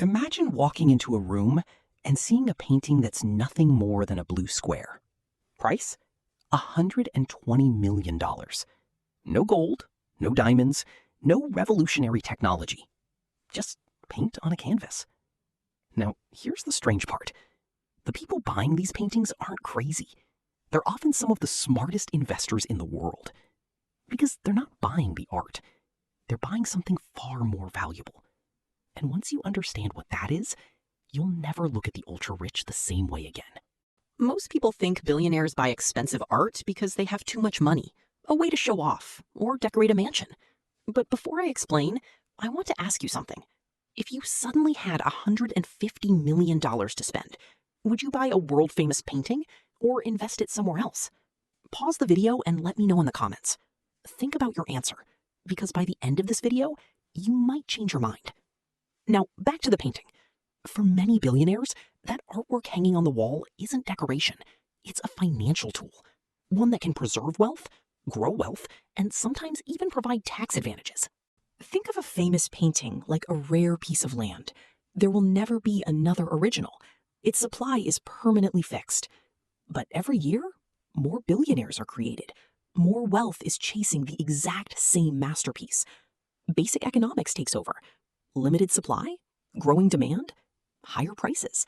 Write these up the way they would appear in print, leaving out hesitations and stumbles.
Imagine walking into a room and seeing a painting that's nothing more than a blue square. Price? $120 million. No gold, no diamonds, no revolutionary technology. Just paint on a canvas. Now, here's the strange part. The people buying these paintings aren't crazy. They're often some of the smartest investors in the world. Because they're not buying the art. They're buying something far more valuable. And once you understand what that is, you'll never look at the ultra-rich the same way again. Most people think billionaires buy expensive art because they have too much money, a way to show off, or decorate a mansion. But before I explain, I want to ask you something. If you suddenly had $150 million to spend, would you buy a world-famous painting or invest it somewhere else? Pause the video and let me know in the comments. Think about your answer, because by the end of this video, you might change your mind. Now, back to the painting. For many billionaires, that artwork hanging on the wall isn't decoration. It's a financial tool, one that can preserve wealth, grow wealth, and sometimes even provide tax advantages. Think of a famous painting like a rare piece of land. There will never be another original. Its supply is permanently fixed. But every year, more billionaires are created. More wealth is chasing the exact same masterpiece. Basic economics takes over. Limited supply, growing demand, higher prices.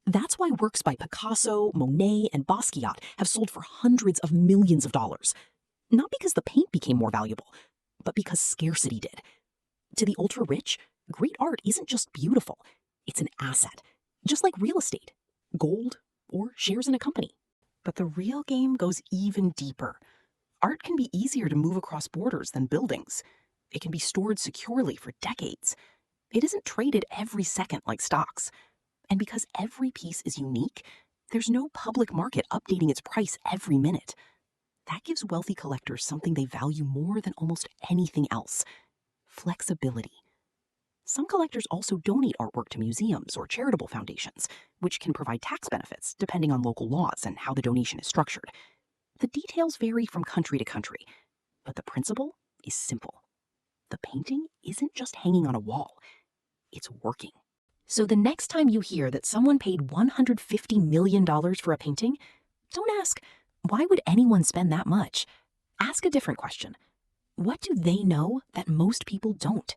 That's why works by Picasso, Monet, and Basquiat have sold for hundreds of millions of dollars. Not because the paint became more valuable, but because scarcity did. To the ultra-rich, great art isn't just beautiful, it's an asset. Just like real estate, gold, or shares in a company. But the real game goes even deeper. Art can be easier to move across borders than buildings. It can be stored securely for decades. It isn't traded every second like stocks. And because every piece is unique, there's no public market updating its price every minute. That gives wealthy collectors something they value more than almost anything else: flexibility. Some collectors also donate artwork to museums or charitable foundations, which can provide tax benefits depending on local laws and how the donation is structured. The details vary from country to country, but the principle is simple. The painting isn't just hanging on a wall, it's working. So the next time you hear that someone paid $150 million for a painting, don't ask, why would anyone spend that much? Ask a different question. What do they know that most people don't?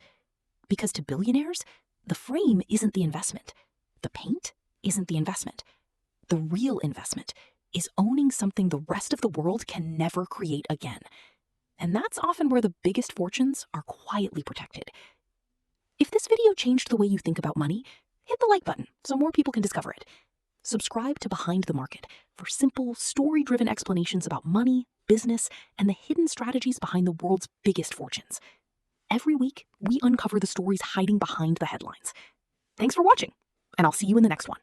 Because to billionaires, the frame isn't the investment. The paint isn't the investment. The real investment is owning something the rest of the world can never create again. And that's often where the biggest fortunes are quietly protected. If this video changed the way you think about money, hit the like button so more people can discover it. Subscribe to Behind the Market for simple, story-driven explanations about money, business, and the hidden strategies behind the world's biggest fortunes. Every week, we uncover the stories hiding behind the headlines. Thanks for watching, and I'll see you in the next one.